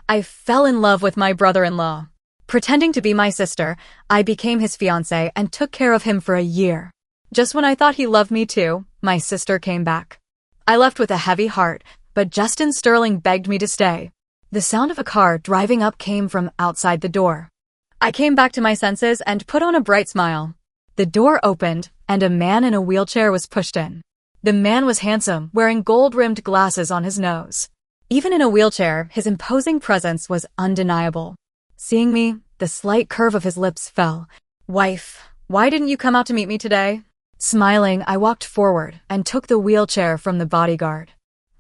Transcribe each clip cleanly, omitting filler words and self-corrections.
I fell in love with my brother-in-law. Pretending to be my sister, I became his fiancé and took care of him for a year. Just when I thought he loved me too, my sister came back. I left with a heavy heart, but Justin Sterling begged me to stay. The sound of a car driving up came from outside the door. I came back to my senses and put on a bright smile. The door opened, and a man in a wheelchair was pushed in. The man was handsome, wearing gold-rimmed glasses on his nose. Even in a wheelchair, his imposing presence was undeniable. Seeing me, the slight curve of his lips fell. "Wife, why didn't you come out to meet me today?" Smiling, I walked forward and took the wheelchair from the bodyguard.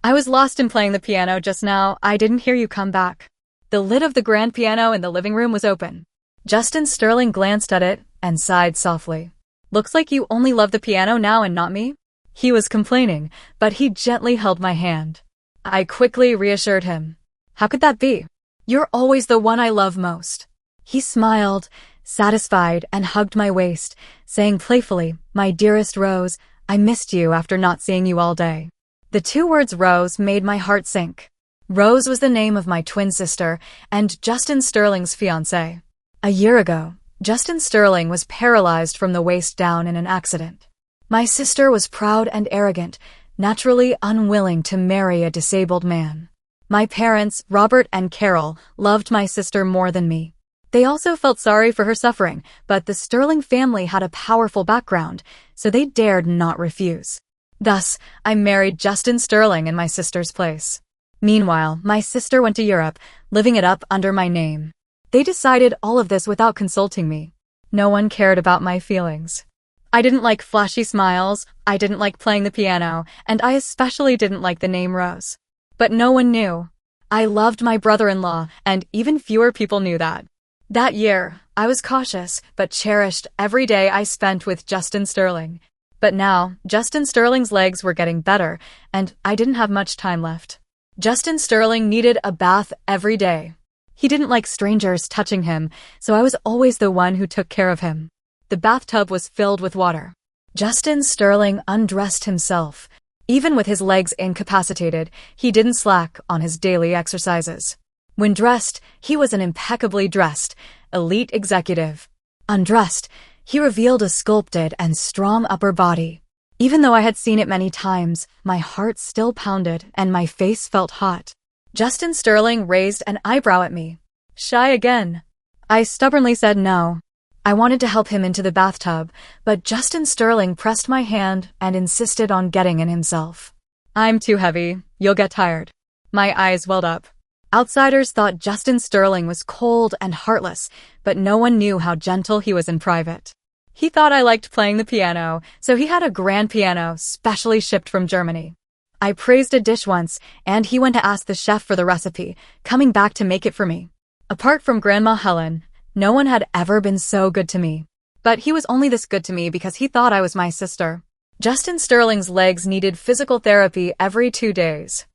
"I was lost in playing the piano just now. I didn't hear you come back." The lid of the grand piano in the living room was open. Justin Sterling glanced at it and sighed softly. "Looks like you only love the piano now and not me?" He was complaining, but he gently held my hand. I quickly reassured him. "How could that be? You're always the one I love most." He smiled, satisfied, and hugged my waist, saying playfully, "My dearest Rose, I missed you after not seeing you all day." The two words Rose made my heart sink. Rose was the name of my twin sister and Justin Sterling's fiancée. A year ago, Justin Sterling was paralyzed from the waist down in an accident. My sister was proud and arrogant, naturally unwilling to marry a disabled man. My parents, Robert and Carol, loved my sister more than me. They also felt sorry for her suffering, but the Sterling family had a powerful background, so they dared not refuse. Thus, I married Justin Sterling in my sister's place. Meanwhile, my sister went to Europe, living it up under my name. They decided all of this without consulting me. No one cared about my feelings. I didn't like flashy smiles, I didn't like playing the piano, and I especially didn't like the name Rose. But no one knew. I loved my brother-in-law, and even fewer people knew that. That year, I was cautious, but cherished every day I spent with Justin Sterling. But now, Justin Sterling's legs were getting better, and I didn't have much time left. Justin Sterling needed a bath every day. He didn't like strangers touching him, so I was always the one who took care of him. The bathtub was filled with water. Justin Sterling undressed himself. Even with his legs incapacitated, he didn't slack on his daily exercises. When dressed, he was an impeccably dressed, elite executive. Undressed, he revealed a sculpted and strong upper body. Even though I had seen it many times, my heart still pounded and my face felt hot. Justin Sterling raised an eyebrow at me. "Shy again?" I stubbornly said no. I wanted to help him into the bathtub, but Justin Sterling pressed my hand and insisted on getting in himself. "I'm too heavy. You'll get tired." My eyes welled up. Outsiders thought Justin Sterling was cold and heartless, but no one knew how gentle he was in private. He thought I liked playing the piano, so he had a grand piano specially shipped from Germany. I praised a dish once, and he went to ask the chef for the recipe, coming back to make it for me. Apart from Grandma Helen, no one had ever been so good to me. But he was only this good to me because he thought I was my sister. Justin Sterling's legs needed physical therapy every 2 days.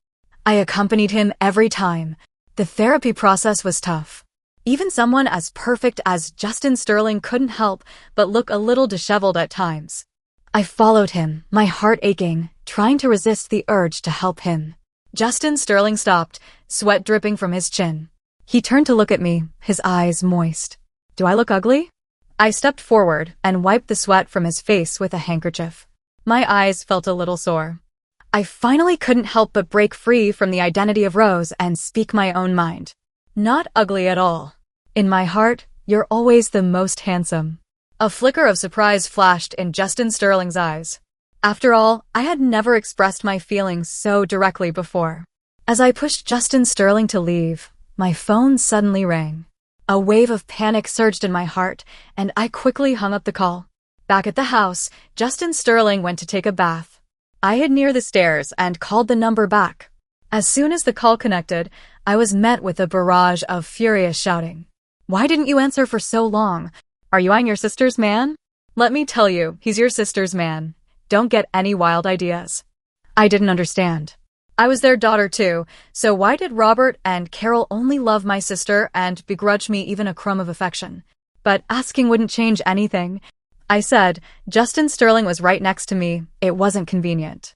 I accompanied him every time. The therapy process was tough. Even someone as perfect as Justin Sterling couldn't help but look a little disheveled at times. I followed him, my heart aching, trying to resist the urge to help him. Justin Sterling stopped, sweat dripping from his chin. He turned to look at me, his eyes moist. "Do I look ugly?" I stepped forward and wiped the sweat from his face with a handkerchief. My eyes felt a little sore. I finally couldn't help but break free from the identity of Rose and speak my own mind. "Not ugly at all. In my heart, you're always the most handsome." A flicker of surprise flashed in Justin Sterling's eyes. After all, I had never expressed my feelings so directly before. As I pushed Justin Sterling to leave, my phone suddenly rang. A wave of panic surged in my heart, and I quickly hung up the call. Back at the house, Justin Sterling went to take a bath. I hid near the stairs and called the number back. As soon as the call connected, I was met with a barrage of furious shouting. "Why didn't you answer for so long? Are you eyeing your sister's man?" "Let me tell you, he's your sister's man. Don't get any wild ideas." I didn't understand. I was their daughter too, so why did Robert and Carol only love my sister and begrudge me even a crumb of affection? But asking wouldn't change anything. I said, Justin Sterling was right next to me. It wasn't convenient.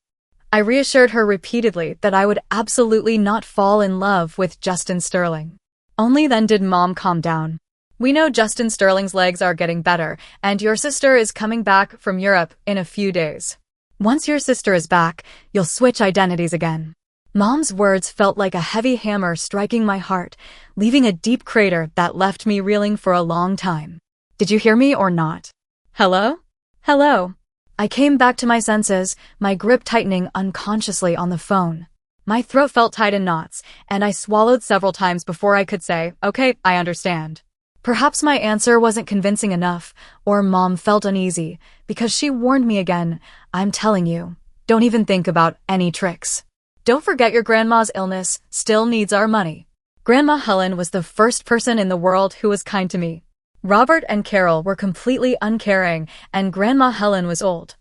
I reassured her repeatedly that I would absolutely not fall in love with Justin Sterling. Only then did Mom calm down. We know Justin Sterling's legs are getting better, and your sister is coming back from Europe in a few days. Once your sister is back, you'll switch identities again. Mom's words felt like a heavy hammer striking my heart, leaving a deep crater that left me reeling for a long time. Did you hear me or not? Hello? Hello? I came back to my senses, my grip tightening unconsciously on the phone. My throat felt tied in knots, and I swallowed several times before I could say, "Okay, I understand." Perhaps my answer wasn't convincing enough, or Mom felt uneasy, because she warned me again, "I'm telling you, don't even think about any tricks. Don't forget your grandma's illness still needs our money." Grandma Helen was the first person in the world who was kind to me. Robert and Carol were completely uncaring, and Grandma Helen was old.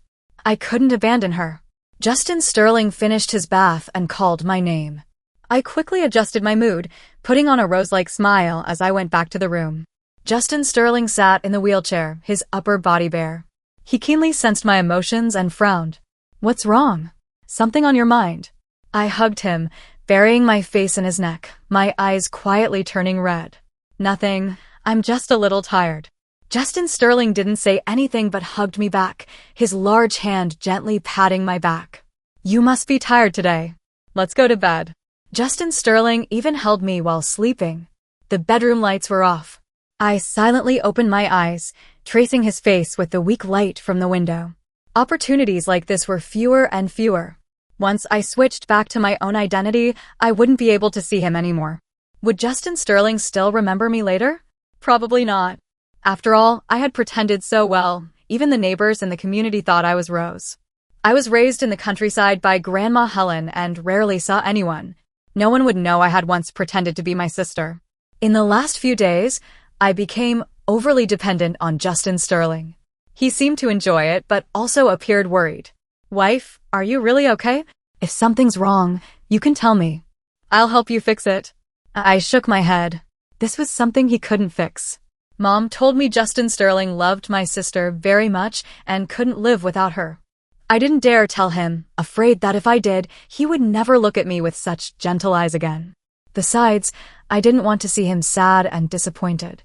I couldn't abandon her. Justin Sterling finished his bath and called my name. I quickly adjusted my mood, putting on a rose-like smile as I went back to the room. Justin Sterling sat in the wheelchair, his upper body bare. He keenly sensed my emotions and frowned. "What's wrong? Something on your mind?" I hugged him, burying my face in his neck, my eyes quietly turning red. "Nothing. I'm just a little tired." Justin Sterling didn't say anything but hugged me back, his large hand gently patting my back. "You must be tired today. Let's go to bed." Justin Sterling even held me while sleeping. The bedroom lights were off. I silently opened my eyes, tracing his face with the weak light from the window. Opportunities like this were fewer and fewer. Once I switched back to my own identity, I wouldn't be able to see him anymore. Would Justin Sterling still remember me later? Probably not. After all, I had pretended so well. Even the neighbors in the community thought I was Rose. I was raised in the countryside by Grandma Helen and rarely saw anyone. No one would know I had once pretended to be my sister. In the last few days, I became overly dependent on Justin Sterling. He seemed to enjoy it, but also appeared worried. "Wife, are you really okay? If something's wrong, you can tell me. I'll help you fix it." I shook my head. This was something he couldn't fix. Mom told me Justin Sterling loved my sister very much and couldn't live without her. I didn't dare tell him, afraid that if I did, he would never look at me with such gentle eyes again. Besides, I didn't want to see him sad and disappointed.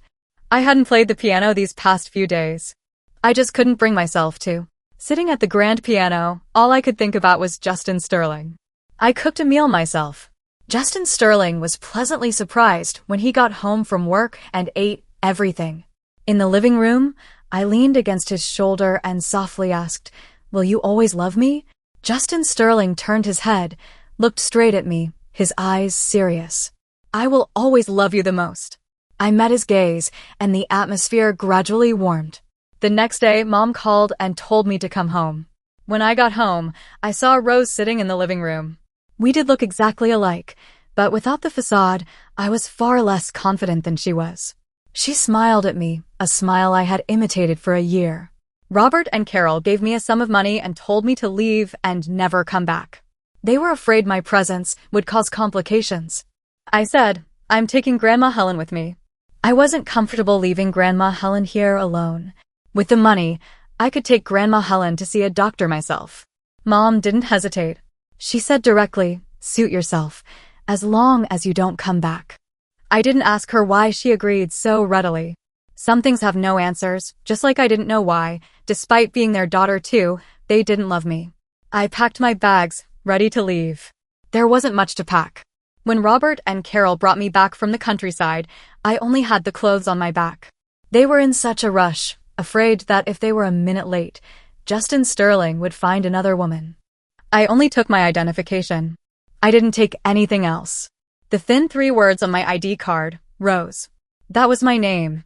I hadn't played the piano these past few days. I just couldn't bring myself to. Sitting at the grand piano, all I could think about was Justin Sterling. I cooked a meal myself. Justin Sterling was pleasantly surprised when he got home from work and ate everything. In the living room, I leaned against his shoulder and softly asked, "Will you always love me?" Justin Sterling turned his head, looked straight at me, his eyes serious. "I will always love you the most." I met his gaze, and the atmosphere gradually warmed. The next day, Mom called and told me to come home. When I got home, I saw Rose sitting in the living room. We did look exactly alike, but without the facade, I was far less confident than she was. She smiled at me, a smile I had imitated for a year. Robert and Carol gave me a sum of money and told me to leave and never come back. They were afraid my presence would cause complications. I said, "I'm taking Grandma Helen with me." I wasn't comfortable leaving Grandma Helen here alone. With the money, I could take Grandma Helen to see a doctor myself. Mom didn't hesitate. She said directly, "Suit yourself, as long as you don't come back." I didn't ask her why she agreed so readily. Some things have no answers, just like I didn't know why, despite being their daughter too, they didn't love me. I packed my bags, ready to leave. There wasn't much to pack. When Robert and Carol brought me back from the countryside, I only had the clothes on my back. They were in such a rush, afraid that if they were a minute late, Justin Sterling would find another woman. I only took my identification. I didn't take anything else. The thin 3 words on my ID card, Rose. That was my name.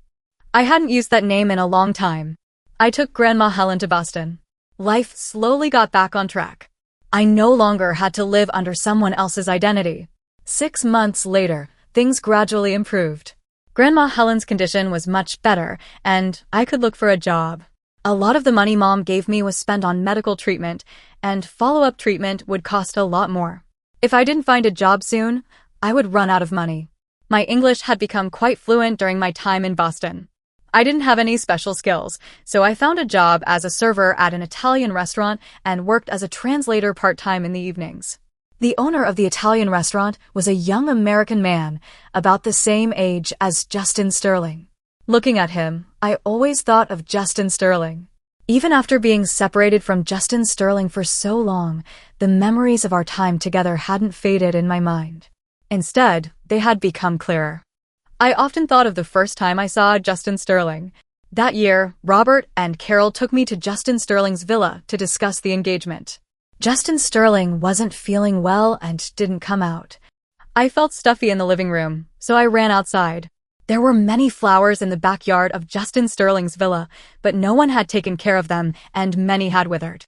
I hadn't used that name in a long time. I took Grandma Helen to Boston. Life slowly got back on track. I no longer had to live under someone else's identity. 6 months later, things gradually improved. Grandma Helen's condition was much better, and I could look for a job. A lot of the money Mom gave me was spent on medical treatment, and follow-up treatment would cost a lot more. If I didn't find a job soon, I would run out of money. My English had become quite fluent during my time in Boston. I didn't have any special skills, so I found a job as a server at an Italian restaurant and worked as a translator part-time in the evenings. The owner of the Italian restaurant was a young American man, about the same age as Justin Sterling. Looking at him, I always thought of Justin Sterling. Even after being separated from Justin Sterling for so long, the memories of our time together hadn't faded in my mind. Instead, they had become clearer. I often thought of the first time I saw Justin Sterling. That year, Robert and Carol took me to Justin Sterling's villa to discuss the engagement. Justin Sterling wasn't feeling well and didn't come out. I felt stuffy in the living room, so I ran outside. There were many flowers in the backyard of Justin Sterling's villa, but no one had taken care of them, and many had withered.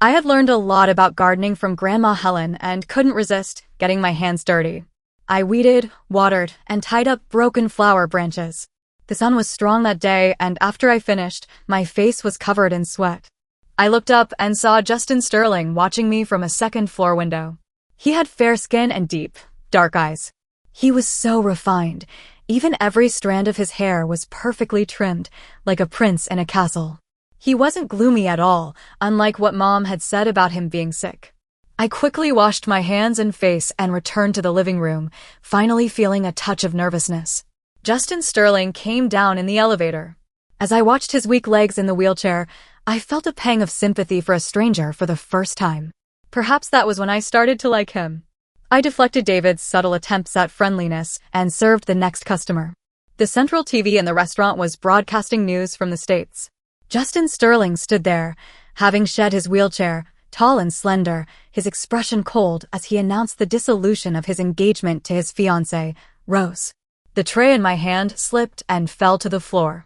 I had learned a lot about gardening from Grandma Helen and couldn't resist getting my hands dirty. I weeded, watered, and tied up broken flower branches. The sun was strong that day, and after I finished, my face was covered in sweat. I looked up and saw Justin Sterling watching me from a second-floor window. He had fair skin and deep, dark eyes. He was so refined. Even every strand of his hair was perfectly trimmed, like a prince in a castle. He wasn't gloomy at all, unlike what Mom had said about him being sick. I quickly washed my hands and face and returned to the living room, finally feeling a touch of nervousness. Justin Sterling came down in the elevator. As I watched his weak legs in the wheelchair, I felt a pang of sympathy for a stranger for the first time. Perhaps that was when I started to like him. I deflected David's subtle attempts at friendliness and served the next customer. The central TV in the restaurant was broadcasting news from the States. Justin Sterling stood there, having shed his wheelchair, tall and slender, his expression cold as he announced the dissolution of his engagement to his fiancée, Rose. The tray in my hand slipped and fell to the floor.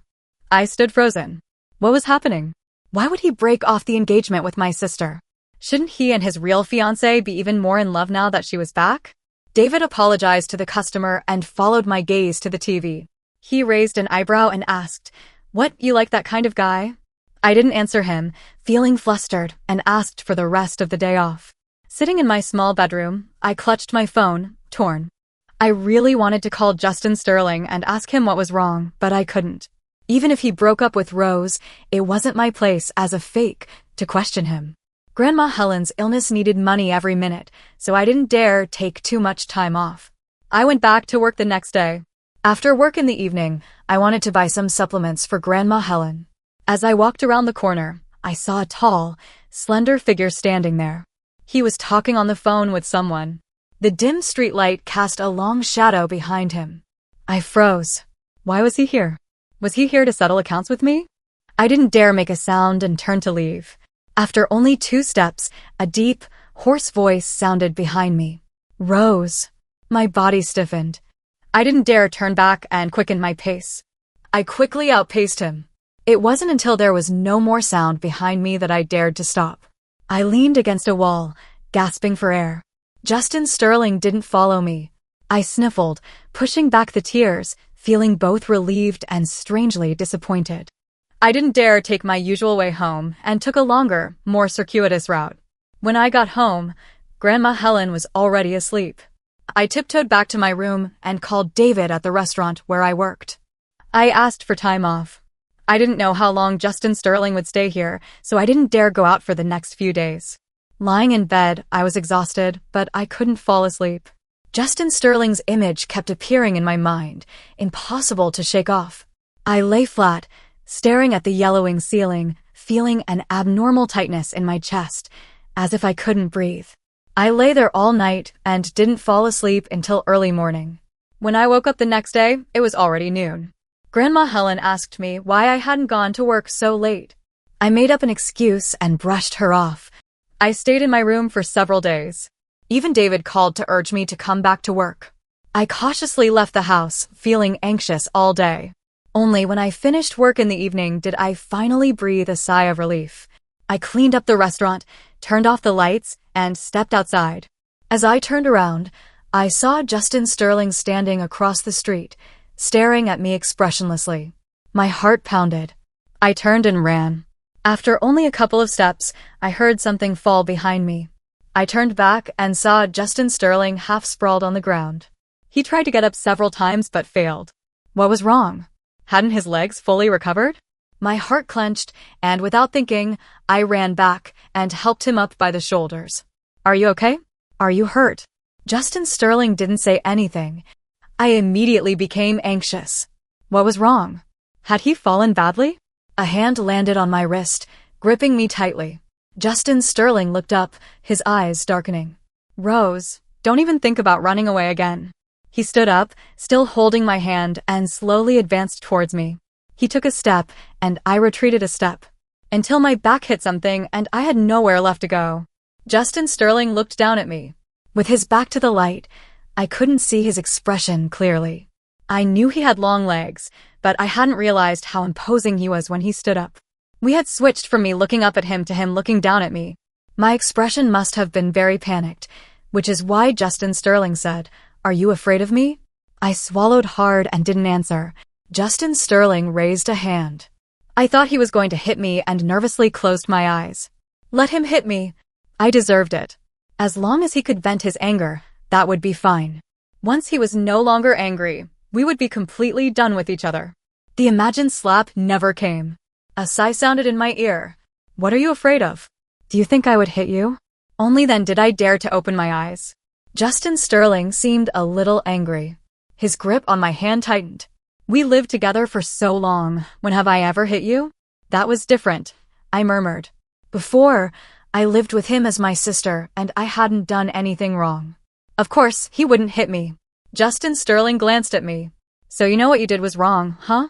I stood frozen. What was happening? Why would he break off the engagement with my sister? Shouldn't he and his real fiancée be even more in love now that she was back? David apologized to the customer and followed my gaze to the TV. He raised an eyebrow and asked, "What, you like that kind of guy?" I didn't answer him, feeling flustered, and asked for the rest of the day off. Sitting in my small bedroom, I clutched my phone, torn. I really wanted to call Justin Sterling and ask him what was wrong, but I couldn't. Even if he broke up with Rose, it wasn't my place as a fake to question him. Grandma Helen's illness needed money every minute, so I didn't dare take too much time off. I went back to work the next day. After work in the evening, I wanted to buy some supplements for Grandma Helen. As I walked around the corner, I saw a tall, slender figure standing there. He was talking on the phone with someone. The dim streetlight cast a long shadow behind him. I froze. Why was he here? Was he here to settle accounts with me? I didn't dare make a sound and turned to leave. After only 2 steps, a deep, hoarse voice sounded behind me. Rose. My body stiffened. I didn't dare turn back and quicken my pace. I quickly outpaced him. It wasn't until there was no more sound behind me that I dared to stop. I leaned against a wall, gasping for air. Justin Sterling didn't follow me. I sniffled, pushing back the tears, feeling both relieved and strangely disappointed. I didn't dare take my usual way home and took a longer, more circuitous route. When I got home, Grandma Helen was already asleep. I tiptoed back to my room and called David at the restaurant where I worked. I asked for time off. I didn't know how long Justin Sterling would stay here, so I didn't dare go out for the next few days. Lying in bed, I was exhausted, but I couldn't fall asleep. Justin Sterling's image kept appearing in my mind, impossible to shake off. I lay flat, staring at the yellowing ceiling, feeling an abnormal tightness in my chest, as if I couldn't breathe. I lay there all night and didn't fall asleep until early morning. When I woke up the next day, it was already noon. Grandma Helen asked me why I hadn't gone to work so late. I made up an excuse and brushed her off. I stayed in my room for several days. Even David called to urge me to come back to work. I cautiously left the house, feeling anxious all day. Only when I finished work in the evening did I finally breathe a sigh of relief. I cleaned up the restaurant, turned off the lights, and stepped outside. As I turned around, I saw Justin Sterling standing across the street, staring at me expressionlessly. My heart pounded. I turned and ran. After only a couple of steps, I heard something fall behind me. I turned back and saw Justin Sterling half sprawled on the ground. He tried to get up several times but failed. What was wrong? Hadn't his legs fully recovered? My heart clenched, and without thinking, I ran back and helped him up by the shoulders. Are you okay? Are you hurt? Justin Sterling didn't say anything. I immediately became anxious. What was wrong? Had he fallen badly? A hand landed on my wrist, gripping me tightly. Justin Sterling looked up, his eyes darkening. Rose, don't even think about running away again. He stood up, still holding my hand, and slowly advanced towards me. He took a step, and I retreated a step, until my back hit something and I had nowhere left to go. Justin Sterling looked down at me. With his back to the light, I couldn't see his expression clearly. I knew he had long legs, but I hadn't realized how imposing he was when he stood up. We had switched from me looking up at him to him looking down at me. My expression must have been very panicked, which is why Justin Sterling said, "Are you afraid of me?" I swallowed hard and didn't answer. Justin Sterling raised a hand. I thought he was going to hit me and nervously closed my eyes. Let him hit me. I deserved it. As long as he could vent his anger, that would be fine. Once he was no longer angry, we would be completely done with each other. The imagined slap never came. A sigh sounded in my ear. What are you afraid of? Do you think I would hit you? Only then did I dare to open my eyes. Justin Sterling seemed a little angry. His grip on my hand tightened. We lived together for so long. When have I ever hit you? That was different, I murmured. Before, I lived with him as my sister, and I hadn't done anything wrong. Of course, he wouldn't hit me. Justin Sterling glanced at me. So you know what you did was wrong, huh?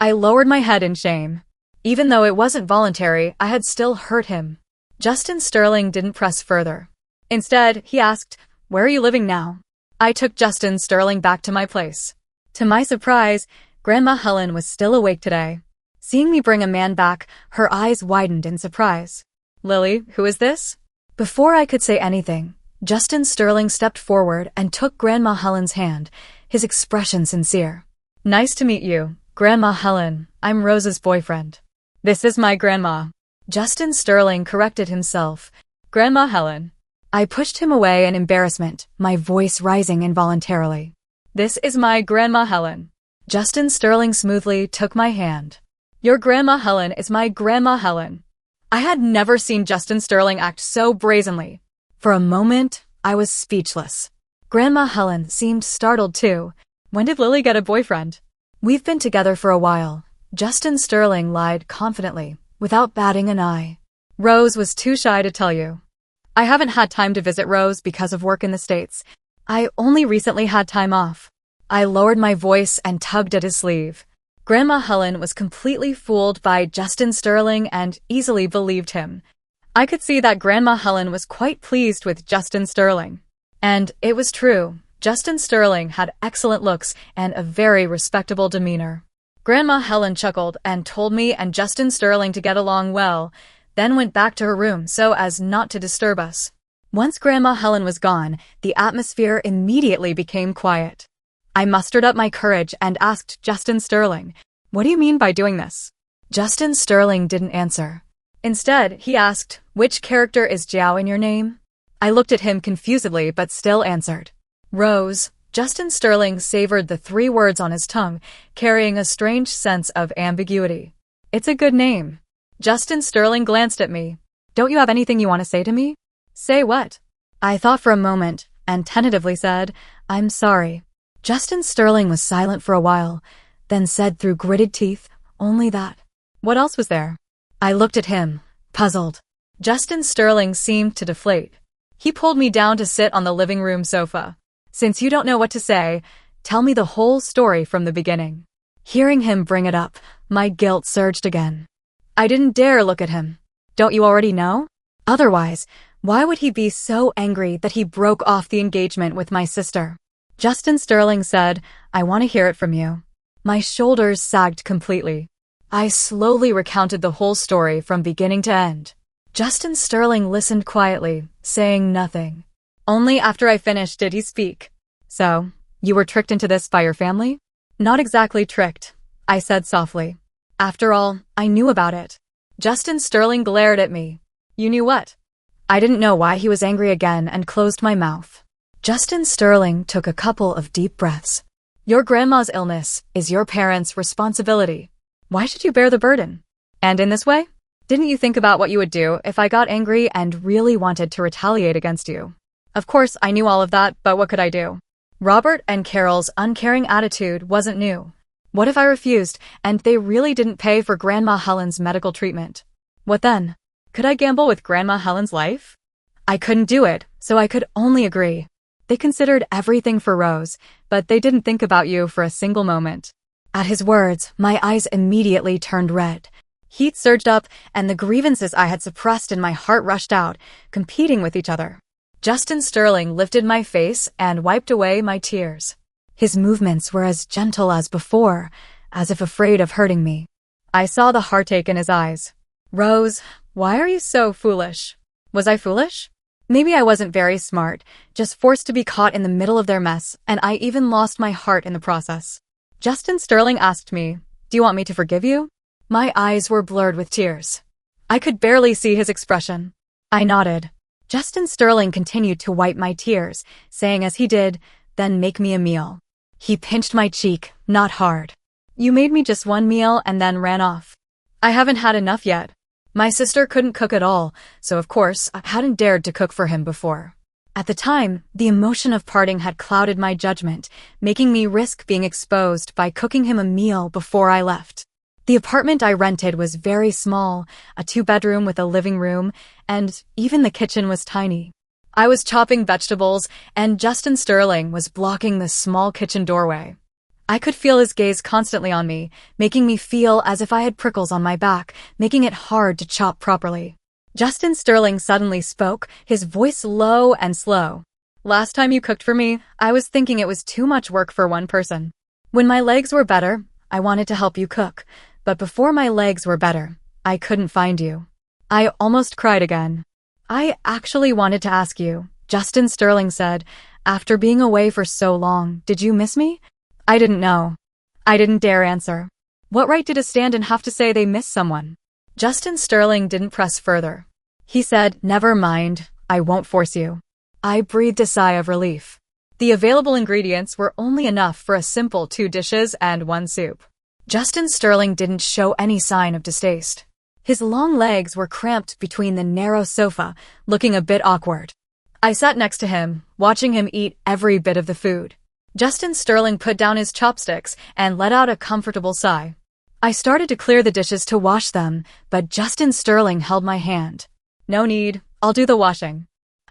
I lowered my head in shame. Even though it wasn't voluntary, I had still hurt him. Justin Sterling didn't press further. Instead, he asked, "Where are you living now?" I took Justin Sterling back to my place. To my surprise, Grandma Helen was still awake today. Seeing me bring a man back, her eyes widened in surprise. "Lily, who is this?" Before I could say anything, Justin Sterling stepped forward and took Grandma Helen's hand, his expression sincere. "Nice to meet you, Grandma Helen. I'm Rose's boyfriend. This is my grandma." Justin Sterling corrected himself. "Grandma Helen." I pushed him away in embarrassment, my voice rising involuntarily. "This is my Grandma Helen." Justin Sterling smoothly took my hand. "Your Grandma Helen is my Grandma Helen." I had never seen Justin Sterling act so brazenly. For a moment, I was speechless. Grandma Helen seemed startled too. "When did Lily get a boyfriend?" "We've been together for a while," Justin Sterling lied confidently, without batting an eye. "Rose was too shy to tell you. I haven't had time to visit Rose because of work in the States. I only recently had time off." I lowered my voice and tugged at his sleeve. Grandma Helen was completely fooled by Justin Sterling and easily believed him. I could see that Grandma Helen was quite pleased with Justin Sterling. And it was true. Justin Sterling had excellent looks and a very respectable demeanor. Grandma Helen chuckled and told me and Justin Sterling to get along well, then went back to her room so as not to disturb us. Once Grandma Helen was gone, the atmosphere immediately became quiet. I mustered up my courage and asked Justin Sterling, "What do you mean by doing this?" Justin Sterling didn't answer. Instead, he asked, "Which character is Jiao in your name?" I looked at him confusedly but still answered, "Rose." Justin Sterling savored the 3 words on his tongue, carrying a strange sense of ambiguity. "It's a good name." Justin Sterling glanced at me. "Don't you have anything you want to say to me?" "Say what?" I thought for a moment and tentatively said, "I'm sorry." Justin Sterling was silent for a while, then said through gritted teeth, "Only that." What else was there? I looked at him, puzzled. Justin Sterling seemed to deflate. He pulled me down to sit on the living room sofa. "Since you don't know what to say, tell me the whole story from the beginning." Hearing him bring it up, my guilt surged again. I didn't dare look at him. "Don't you already know? Otherwise, why would he be so angry that he broke off the engagement with my sister?" Justin Sterling said, "I want to hear it from you." My shoulders sagged completely. I slowly recounted the whole story from beginning to end. Justin Sterling listened quietly, saying nothing. Only after I finished did he speak. "So, you were tricked into this by your family?" "Not exactly tricked," I said softly. "After all, I knew about it." Justin Sterling glared at me. "You knew what?" I didn't know why he was angry again and closed my mouth. Justin Sterling took a couple of deep breaths. "Your grandma's illness is your parents' responsibility. Why should you bear the burden? And in this way? Didn't you think about what you would do if I got angry and really wanted to retaliate against you?" Of course, I knew all of that, but what could I do? Robert and Carol's uncaring attitude wasn't new. What if I refused, and they really didn't pay for Grandma Helen's medical treatment? What then? Could I gamble with Grandma Helen's life? I couldn't do it, so I could only agree. They considered everything for Rose, but they didn't think about you for a single moment. At his words, my eyes immediately turned red. Heat surged up, and the grievances I had suppressed in my heart rushed out, competing with each other. Justin Sterling lifted my face and wiped away my tears. His movements were as gentle as before, as if afraid of hurting me. I saw the heartache in his eyes. Rose, why are you so foolish? Was I foolish? Maybe I wasn't very smart, just forced to be caught in the middle of their mess, and I even lost my heart in the process. Justin Sterling asked me, "Do you want me to forgive you?" My eyes were blurred with tears. I could barely see his expression. I nodded. Justin Sterling continued to wipe my tears, saying as he did, "Then make me a meal." He pinched my cheek, not hard. "You made me just one meal and then ran off. I haven't had enough yet." My sister couldn't cook at all, so of course, I hadn't dared to cook for him before. At the time, the emotion of parting had clouded my judgment, making me risk being exposed by cooking him a meal before I left. The apartment I rented was very small, a 2-bedroom with a living room, and even the kitchen was tiny. I was chopping vegetables, and Justin Sterling was blocking the small kitchen doorway. I could feel his gaze constantly on me, making me feel as if I had prickles on my back, making it hard to chop properly. Justin Sterling suddenly spoke, his voice low and slow. "Last time you cooked for me, I was thinking it was too much work for one person. When my legs were better, I wanted to help you cook, but before my legs were better, I couldn't find you." I almost cried again. "I actually wanted to ask you," Justin Sterling said, "after being away for so long, did you miss me?" I didn't know. I didn't dare answer. What right did a stand-in have to say they miss someone? Justin Sterling didn't press further. He said, "Never mind, I won't force you." I breathed a sigh of relief. The available ingredients were only enough for a simple 2 dishes and 1 soup. Justin Sterling didn't show any sign of distaste. His long legs were cramped between the narrow sofa, looking a bit awkward. I sat next to him, watching him eat every bit of the food. Justin Sterling put down his chopsticks and let out a comfortable sigh. I started to clear the dishes to wash them, but Justin Sterling held my hand. "No need, I'll do the washing."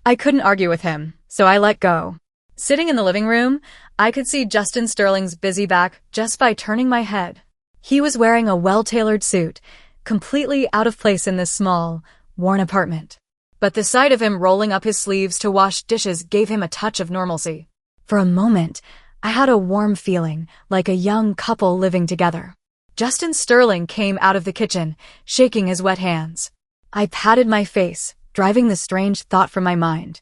I couldn't argue with him, so I let go. Sitting in the living room, I could see Justin Sterling's busy back just by turning my head. He was wearing a well-tailored suit, completely out of place in this small, worn apartment. But the sight of him rolling up his sleeves to wash dishes gave him a touch of normalcy. For a moment, I had a warm feeling, like a young couple living together. Justin Sterling came out of the kitchen, shaking his wet hands. I patted my face, driving the strange thought from my mind.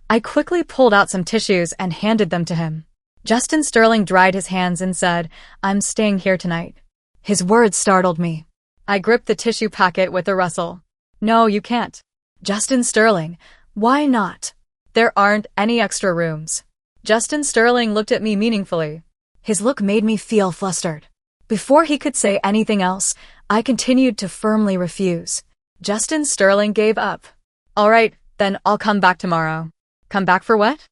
I quickly pulled out some tissues and handed them to him. Justin Sterling dried his hands and said, "I'm staying here tonight." His words startled me. I gripped the tissue packet with a rustle. "No, you can't." "Justin Sterling, why not?" "There aren't any extra rooms." Justin Sterling looked at me meaningfully. His look made me feel flustered. Before he could say anything else, I continued to firmly refuse. Justin Sterling gave up. "All right, then I'll come back tomorrow." "Come back for what?"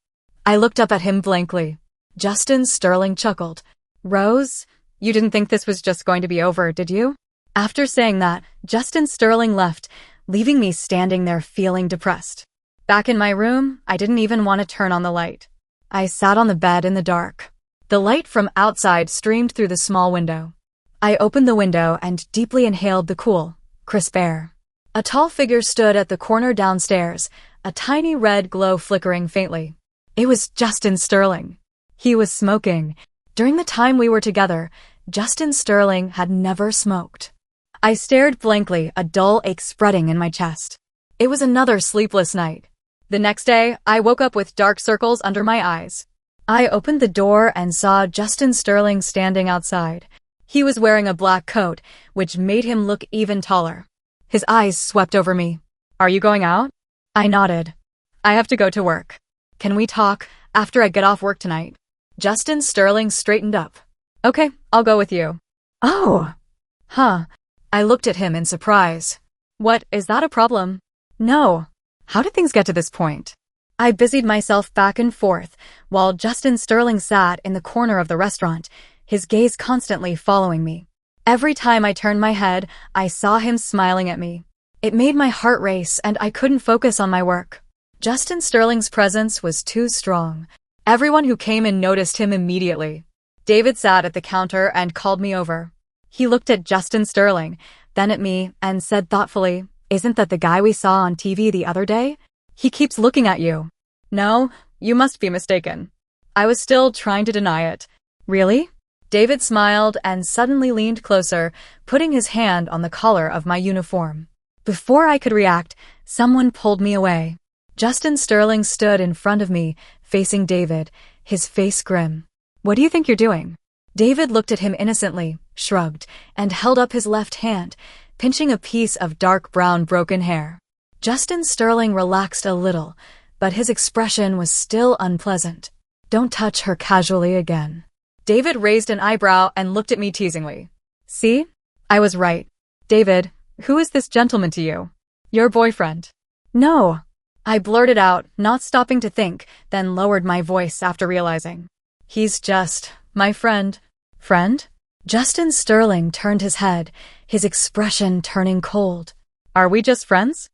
I looked up at him blankly. Justin Sterling chuckled. "Rose, you didn't think this was just going to be over, did you?" After saying that, Justin Sterling left, leaving me standing there feeling depressed. Back in my room, I didn't even want to turn on the light. I sat on the bed in the dark. The light from outside streamed through the small window. I opened the window and deeply inhaled the cool, crisp air. A tall figure stood at the corner downstairs, a tiny red glow flickering faintly. It was Justin Sterling. He was smoking. During the time we were together, Justin Sterling had never smoked. I stared blankly, a dull ache spreading in my chest. It was another sleepless night. The next day, I woke up with dark circles under my eyes. I opened the door and saw Justin Sterling standing outside. He was wearing a black coat, which made him look even taller. His eyes swept over me. "Are you going out?" I nodded. "I have to go to work. Can we talk after I get off work tonight?" Justin Sterling straightened up. "Okay, I'll go with you." "Oh." "Huh." I looked at him in surprise. "What, is that a problem?" "No." How did things get to this point? I busied myself back and forth, while Justin Sterling sat in the corner of the restaurant, his gaze constantly following me. Every time I turned my head, I saw him smiling at me. It made my heart race and I couldn't focus on my work. Justin Sterling's presence was too strong. Everyone who came in noticed him immediately. David sat at the counter and called me over. He looked at Justin Sterling, then at me, and said thoughtfully, "Isn't that the guy we saw on TV the other day? He keeps looking at you." "No, you must be mistaken." I was still trying to deny it. "Really?" David smiled and suddenly leaned closer, putting his hand on the collar of my uniform. Before I could react, someone pulled me away. Justin Sterling stood in front of me, facing David, his face grim. "What do you think you're doing?" David looked at him innocently, shrugged, and held up his left hand, pinching a piece of dark brown broken hair. Justin Sterling relaxed a little, but his expression was still unpleasant. "Don't touch her casually again." David raised an eyebrow and looked at me teasingly. "See? I was right. David, who is this gentleman to you? Your boyfriend?" "No." I blurted out, not stopping to think, then lowered my voice after realizing. "He's just my friend." "Friend?" Justin Sterling turned his head, his expression turning cold. "Are we just friends?"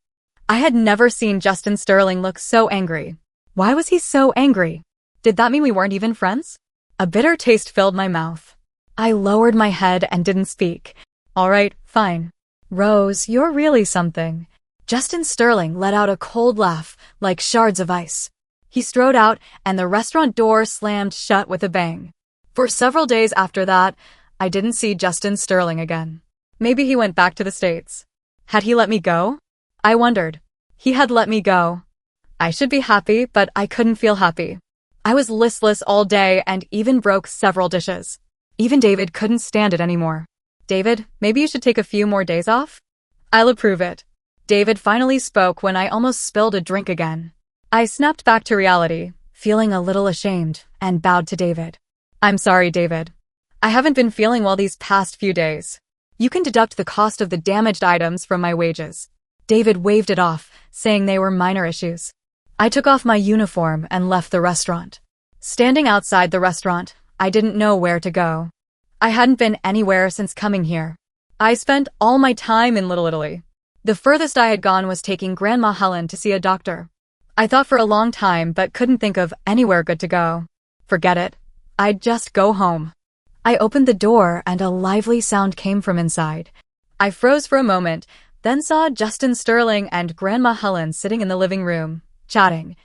I had never seen Justin Sterling look so angry. Why was he so angry? Did that mean we weren't even friends? A bitter taste filled my mouth. I lowered my head and didn't speak. "All right, fine. Rose, you're really something." Justin Sterling let out a cold laugh, like shards of ice. He strode out, and the restaurant door slammed shut with a bang. For several days after that, I didn't see Justin Sterling again. Maybe he went back to the States. Had he let me go? I wondered. He had let me go. I should be happy, but I couldn't feel happy. I was listless all day and even broke several dishes. Even David couldn't stand it anymore. "David, maybe you should take a few more days off?" "I'll approve it." David finally spoke when I almost spilled a drink again. I snapped back to reality, feeling a little ashamed, and bowed to David. "I'm sorry, David. I haven't been feeling well these past few days. You can deduct the cost of the damaged items from my wages." David waved it off, saying they were minor issues. I took off my uniform and left the restaurant. Standing outside the restaurant, I didn't know where to go. I hadn't been anywhere since coming here. I spent all my time in Little Italy. The furthest I had gone was taking Grandma Helen to see a doctor. I thought for a long time but couldn't think of anywhere good to go. Forget it. I'd just go home. I opened the door and a lively sound came from inside. I froze for a moment, then saw Justin Sterling and Grandma Helen sitting in the living room, chatting.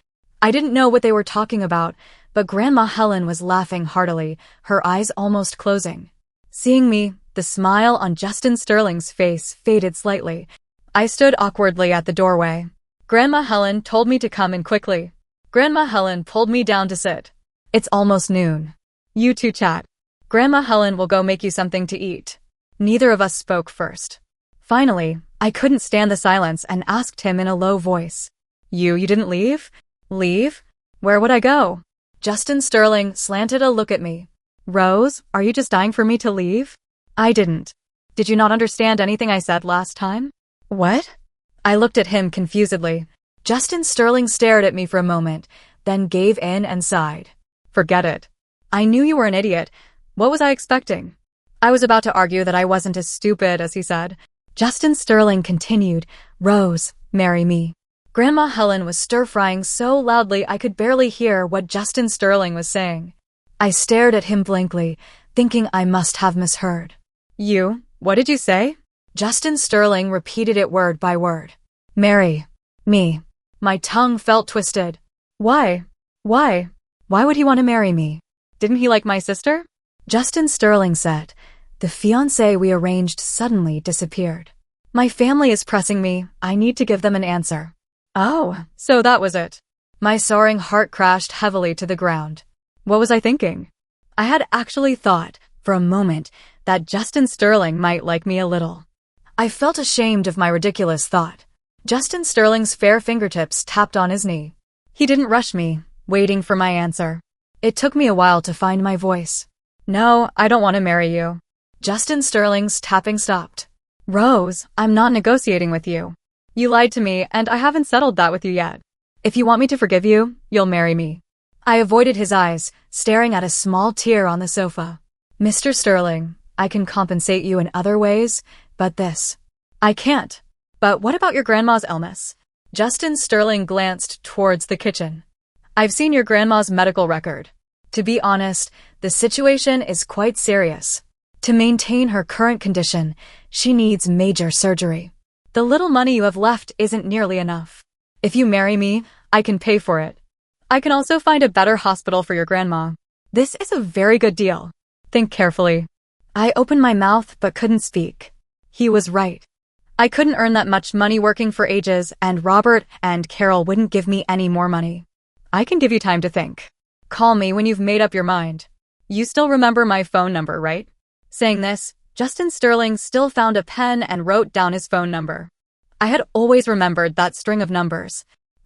I didn't know what they were talking about, but Grandma Helen was laughing heartily, her eyes almost closing. Seeing me, the smile on Justin Sterling's face faded slightly. I stood awkwardly at the doorway. Grandma Helen told me to come in quickly. Grandma Helen pulled me down to sit. "It's almost noon. You two chat. Grandma Helen will go make you something to eat." Neither of us spoke first. Finally, I couldn't stand the silence and asked him in a low voice. You didn't leave?" "Leave? Where would I go?" Justin Sterling slanted a look at me. "Rose, are you just dying for me to leave?" I didn't. "Did you not understand anything I said last time?" "What?" I looked at him confusedly. Justin Sterling stared at me for a moment, then gave in and sighed. "Forget it. I knew you were an idiot. What was I expecting?" I was about to argue that I wasn't as stupid as he said. Justin Sterling continued, "Rose, marry me." Grandma Helen was stir-frying so loudly I could barely hear what Justin Sterling was saying. I stared at him blankly, thinking I must have misheard. What did you say?" Justin Sterling repeated it word by word. "Marry me." My tongue felt twisted. Why? Why? Why would he want to marry me? Didn't he like my sister? Justin Sterling said. The fiancé we arranged suddenly disappeared. "My family is pressing me. I need to give them an answer." Oh, so that was it. My soaring heart crashed heavily to the ground. What was I thinking? I had actually thought, for a moment, that Justin Sterling might like me a little. I felt ashamed of my ridiculous thought. Justin Sterling's fair fingertips tapped on his knee. He didn't rush me, waiting for my answer. It took me a while to find my voice. "No, I don't want to marry you." Justin Sterling's tapping stopped. "Rose, I'm not negotiating with you. You lied to me, and I haven't settled that with you yet. If you want me to forgive you, you'll marry me. I avoided his eyes, staring at a small tear on the sofa. Mr. Sterling, I can compensate you in other ways, but this. I can't. But what about your grandma's illness? Justin Sterling glanced towards the kitchen. I've seen your grandma's medical record. To be honest, the situation is quite serious. To maintain her current condition, she needs major surgery. The little money you have left isn't nearly enough. If you marry me, I can pay for it. I can also find a better hospital for your grandma. This is a very good deal. Think carefully. I opened my mouth but couldn't speak. He was right. I couldn't earn that much money working for ages, and Robert and Carol wouldn't give me any more money. I can give you time to think. Call me when you've made up your mind. You still remember my phone number, right? Saying this, Justin Sterling still found a pen and wrote down his phone number. I had always remembered that string of numbers.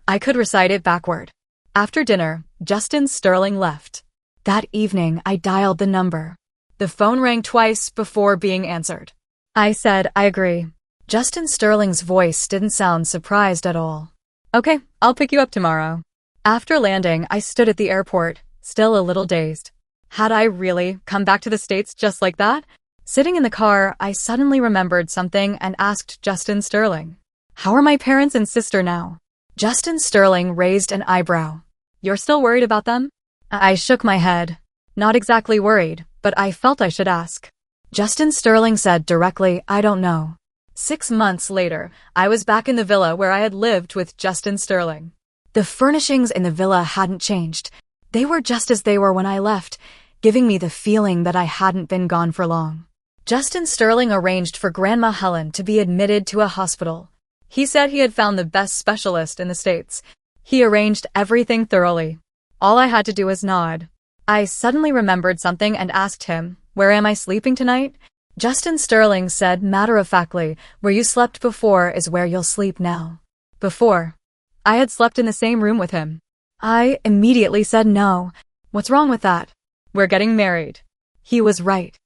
I could recite it backward. After dinner, Justin Sterling left. That evening, I dialed the number. The phone rang twice before being answered. I said, I agree. Justin Sterling's voice didn't sound surprised at all. Okay, I'll pick you up tomorrow. After landing, I stood at the airport, still a little dazed. Had I really come back to the States just like that? Sitting in the car, I suddenly remembered something and asked Justin Sterling, how are my parents and sister now? Justin Sterling raised an eyebrow. You're still worried about them? I shook my head. Not exactly worried, but I felt I should ask. Justin Sterling said directly, I don't know. 6 months later, I was back in the villa where I had lived with Justin Sterling. The furnishings in the villa hadn't changed. They were just as they were when I left, giving me the feeling that I hadn't been gone for long. Justin Sterling arranged for Grandma Helen to be admitted to a hospital. He said he had found the best specialist in the States. He arranged everything thoroughly. All I had to do was nod. I suddenly remembered something and asked him, where am I sleeping tonight? Justin Sterling said matter-of-factly, where you slept before is where you'll sleep now. Before. I had slept in the same room with him. I immediately said no. What's wrong with that? We're getting married. He was right.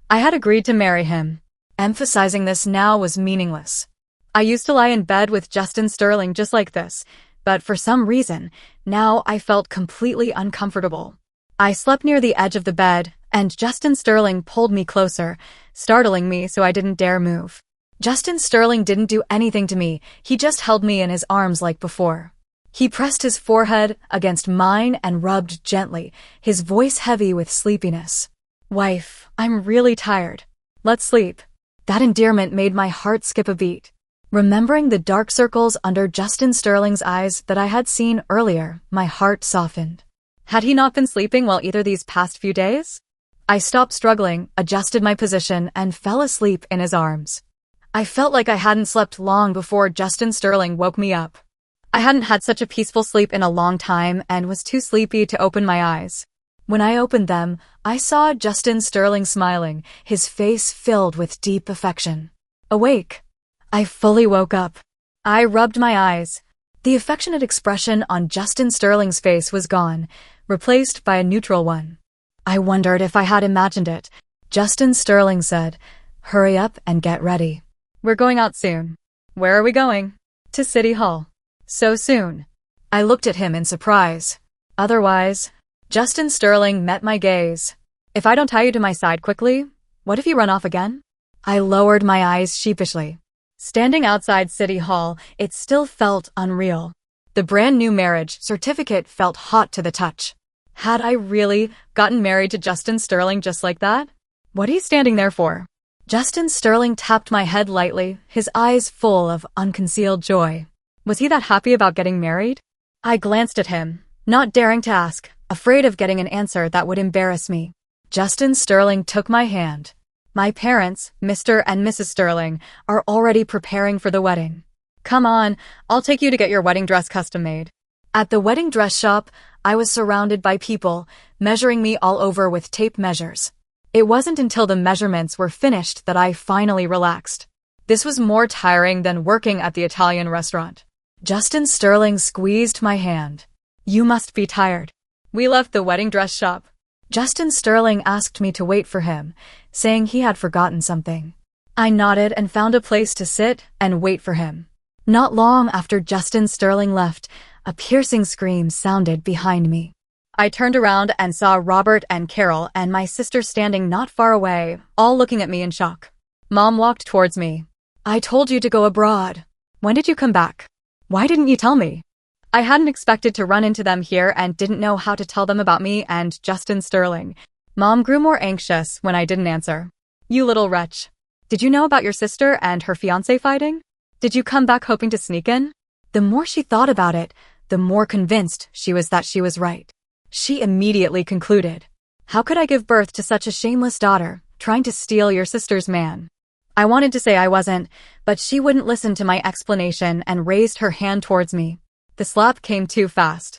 I had agreed to marry him. Emphasizing this now was meaningless. I used to lie in bed with Justin Sterling just like this, but for some reason, now I felt completely uncomfortable. I slept near the edge of the bed, and Justin Sterling pulled me closer, startling me so I didn't dare move. Justin Sterling didn't do anything to me, he just held me in his arms like before. He pressed his forehead against mine and rubbed gently, his voice heavy with sleepiness. Wife, I'm really tired. Let's sleep. That endearment made my heart skip a beat. Remembering the dark circles under Justin Sterling's eyes that I had seen earlier, my heart softened. Had he not been sleeping well either these past few days? I stopped struggling, adjusted my position, and fell asleep in his arms. I felt like I hadn't slept long before Justin Sterling woke me up. I hadn't had such a peaceful sleep in a long time and was too sleepy to open my eyes. When I opened them, I saw Justin Sterling smiling, his face filled with deep affection. Awake. I fully woke up. I rubbed my eyes. The affectionate expression on Justin Sterling's face was gone, replaced by a neutral one. I wondered if I had imagined it. Justin Sterling said, hurry up and get ready. We're going out soon. Where are we going? To City Hall. So soon. I looked at him in surprise. Otherwise, Justin Sterling met my gaze. If I don't tie you to my side quickly, what if you run off again? I lowered my eyes sheepishly. Standing outside City Hall, it still felt unreal. The brand new marriage certificate felt hot to the touch. Had I really gotten married to Justin Sterling just like that? What are you standing there for? Justin Sterling tapped my head lightly, his eyes full of unconcealed joy. Was he that happy about getting married? I glanced at him, not daring to ask, afraid of getting an answer that would embarrass me. Justin Sterling took my hand. My parents, Mr. and Mrs. Sterling, are already preparing for the wedding. Come on, I'll take you to get your wedding dress custom made. At the wedding dress shop, I was surrounded by people, measuring me all over with tape measures. It wasn't until the measurements were finished that I finally relaxed. This was more tiring than working at the Italian restaurant. Justin Sterling squeezed my hand. You must be tired. We left the wedding dress shop. Justin Sterling asked me to wait for him, saying he had forgotten something. I nodded and found a place to sit and wait for him. Not long after Justin Sterling left, A piercing scream sounded behind me. I turned around and saw Robert and Carol and my sister standing not far away, all looking at me in shock. Mom walked towards me. "I told you to go abroad. When did you come back? Why didn't you tell me?" I hadn't expected to run into them here and didn't know how to tell them about me and Justin Sterling. Mom grew more anxious when I didn't answer. "You little wretch. Did you know about your sister and her fiancé fighting? Did you come back hoping to sneak in?" The more she thought about it, the more convinced she was that she was right. She immediately concluded, "How could I give birth to such a shameless daughter, trying to steal your sister's man?" I wanted to say I wasn't, but she wouldn't listen to my explanation and raised her hand towards me. The slap came too fast.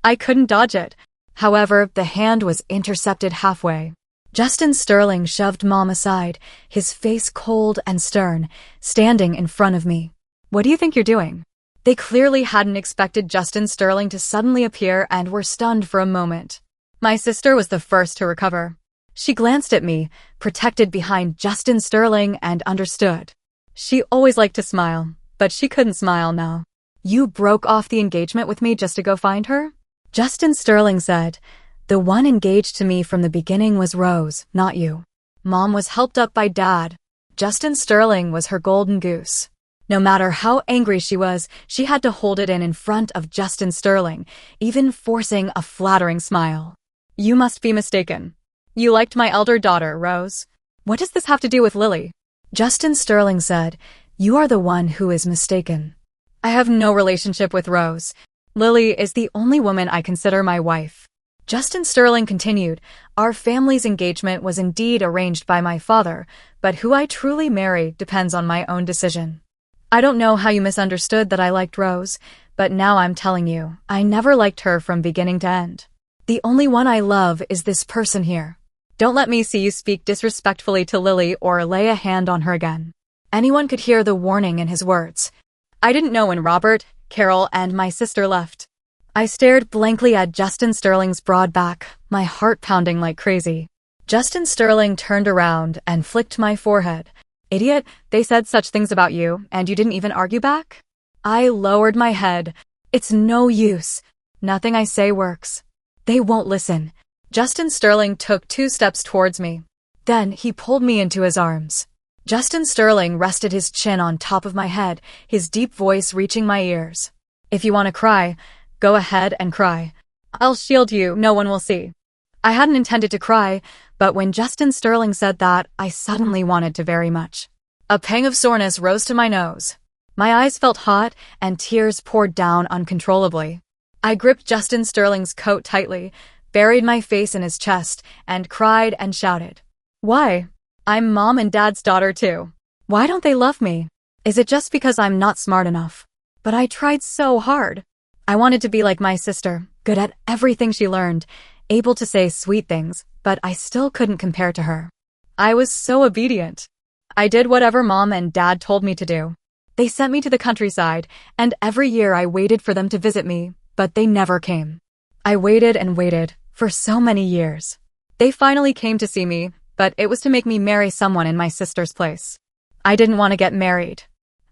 I couldn't dodge it. However, the hand was intercepted halfway. Justin Sterling shoved Mom aside, his face cold and stern, standing in front of me. "What do you think you're doing?" They clearly hadn't expected Justin Sterling to suddenly appear and were stunned for a moment. My sister was the first to recover. She glanced at me, protected behind Justin Sterling, and understood. She always liked to smile, but she couldn't smile now. "You broke off the engagement with me just to go find her?" Justin Sterling said, "The one engaged to me from the beginning was Rose, not you. Mom was helped up by Dad. Justin Sterling was her golden goose." No matter how angry she was, she had to hold it in front of Justin Sterling, even forcing a flattering smile. "You must be mistaken. You liked my elder daughter, Rose. What does this have to do with Lily?" Justin Sterling said, "You are the one who is mistaken. I have no relationship with Rose. Lily is the only woman I consider my wife." Justin Sterling continued, "Our family's engagement was indeed arranged by my father, but who I truly marry depends on my own decision. I don't know how you misunderstood that I liked Rose, but now I'm telling you, I never liked her from beginning to end. The only one I love is this person here. Don't let me see you speak disrespectfully to Lily or lay a hand on her again." Anyone could hear the warning in his words. I didn't know when Robert, Carol, and my sister left. I stared blankly at Justin Sterling's broad back, my heart pounding like crazy. Justin Sterling turned around and flicked my forehead. "Idiot, they said such things about you, and you didn't even argue back?" I lowered my head. "It's no use. Nothing I say works. They won't listen." Justin Sterling took 2 steps towards me. Then he pulled me into his arms. Justin Sterling rested his chin on top of my head, his deep voice reaching my ears. "If you want to cry, go ahead and cry. I'll shield you, no one will see." I hadn't intended to cry, but when Justin Sterling said that, I suddenly wanted to very much. A pang of soreness rose to my nose. My eyes felt hot, and tears poured down uncontrollably. I gripped Justin Sterling's coat tightly, buried my face in his chest, and cried and shouted, "Why? I'm Mom and Dad's daughter too. Why don't they love me? Is it just because I'm not smart enough? But I tried so hard. I wanted to be like my sister, good at everything she learned, able to say sweet things, but I still couldn't compare to her. I was so obedient. I did whatever Mom and Dad told me to do. They sent me to the countryside, and every year I waited for them to visit me, but they never came. I waited and waited for so many years. They finally came to see me, but it was to make me marry someone in my sister's place. I didn't want to get married.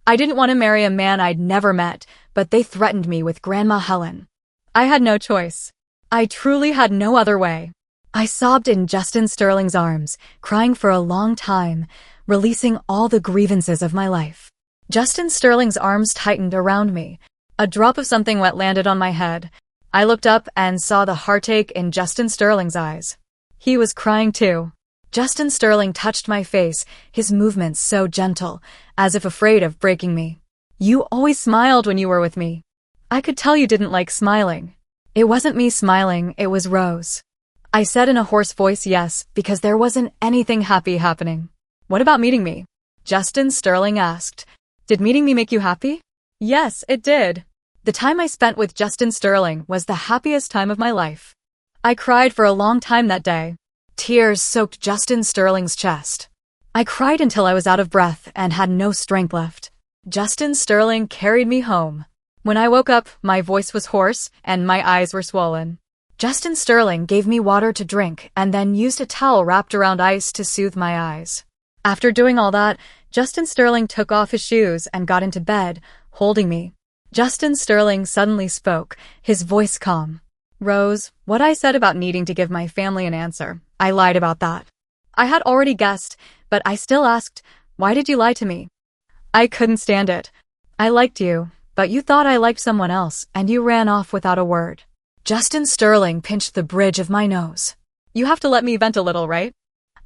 I didn't want to marry a man I'd never met, but they threatened me with Grandma Helen. I had no choice. I truly had no other way. I sobbed in Justin Sterling's arms, crying for a long time, releasing all the grievances of my life. Justin Sterling's arms tightened around me. A drop of something wet landed on my head. I looked up and saw the heartache in Justin Sterling's eyes. He was crying too. Justin Sterling touched my face, his movements so gentle, as if afraid of breaking me. "You always smiled when you were with me. I could tell you didn't like smiling." It wasn't me smiling, it was Rose. I said in a hoarse voice yes, because there wasn't anything happy happening. "What about meeting me?" Justin Sterling asked. "Did meeting me make you happy?" "Yes, it did. The time I spent with Justin Sterling was the happiest time of my life. I cried for a long time that day. Tears soaked Justin Sterling's chest. I cried until I was out of breath and had no strength left. Justin Sterling carried me home. When I woke up, my voice was hoarse and my eyes were swollen. Justin Sterling gave me water to drink and then used a towel wrapped around ice to soothe my eyes. After doing all that, Justin Sterling took off his shoes and got into bed, holding me. Justin Sterling suddenly spoke, his voice calm. Rose, what I said about needing to give my family an answer, I lied about that. I had already guessed, but I still asked, why did you lie to me? I couldn't stand it. I liked you, but you thought I liked someone else, and you ran off without a word. Justin Sterling pinched the bridge of my nose. You have to let me vent a little, right?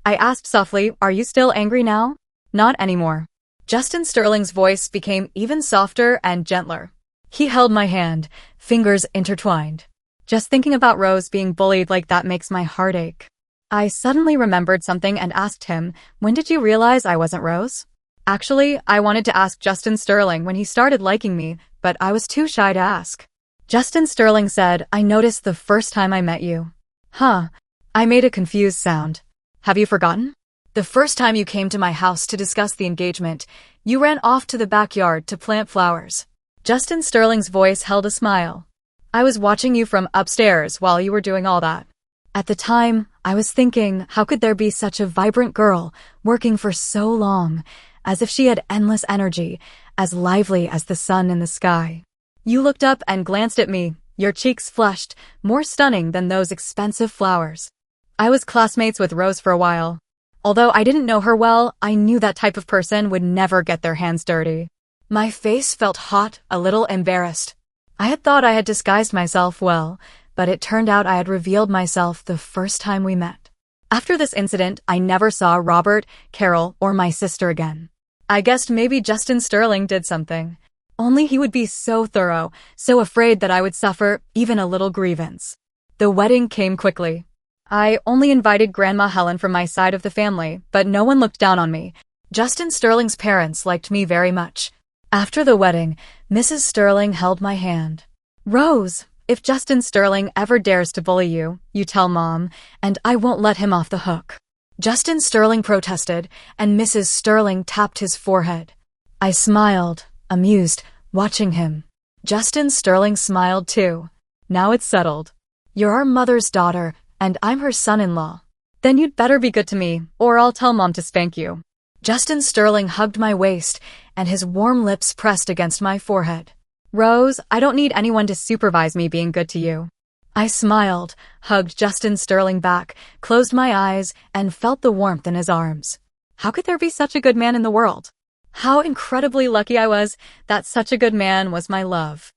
I asked softly, are you still angry now? Not anymore. Justin Sterling's voice became even softer and gentler. He held my hand, fingers intertwined. Just thinking about Rose being bullied like that makes my heart ache. I suddenly remembered something and asked him, when did you realize I wasn't Rose? Actually, I wanted to ask Justin Sterling when he started liking me, but I was too shy to ask. Justin Sterling said, I noticed the first time I met you. Huh. I made a confused sound. Have you forgotten? The first time you came to my house to discuss the engagement, you ran off to the backyard to plant flowers. Justin Sterling's voice held a smile. I was watching you from upstairs while you were doing all that. At the time, I was thinking, how could there be such a vibrant girl working for so long, as if she had endless energy, as lively as the sun in the sky. You looked up and glanced at me, your cheeks flushed, more stunning than those expensive flowers. I was classmates with Rose for a while. Although I didn't know her well, I knew that type of person would never get their hands dirty. My face felt hot, a little embarrassed. I had thought I had disguised myself well, but it turned out I had revealed myself the first time we met. After this incident, I never saw Robert, Carol, or my sister again. I guessed maybe Justin Sterling did something. Only he would be so thorough, so afraid that I would suffer even a little grievance. The wedding came quickly. I only invited Grandma Helen from my side of the family, but no one looked down on me. Justin Sterling's parents liked me very much. After the wedding, Mrs. Sterling held my hand. Rose, if Justin Sterling ever dares to bully you, you tell Mom, and I won't let him off the hook. Justin Sterling protested, and Mrs. Sterling tapped his forehead. I smiled, amused, watching him. Justin Sterling smiled too. Now it's settled. You're our mother's daughter, and I'm her son-in-law. Then you'd better be good to me, or I'll tell Mom to spank you. Justin Sterling hugged my waist, and his warm lips pressed against my forehead. Rose, I don't need anyone to supervise me being good to you. I smiled, hugged Justin Sterling back, closed my eyes, and felt the warmth in his arms. How could there be such a good man in the world? How incredibly lucky I was that such a good man was my love.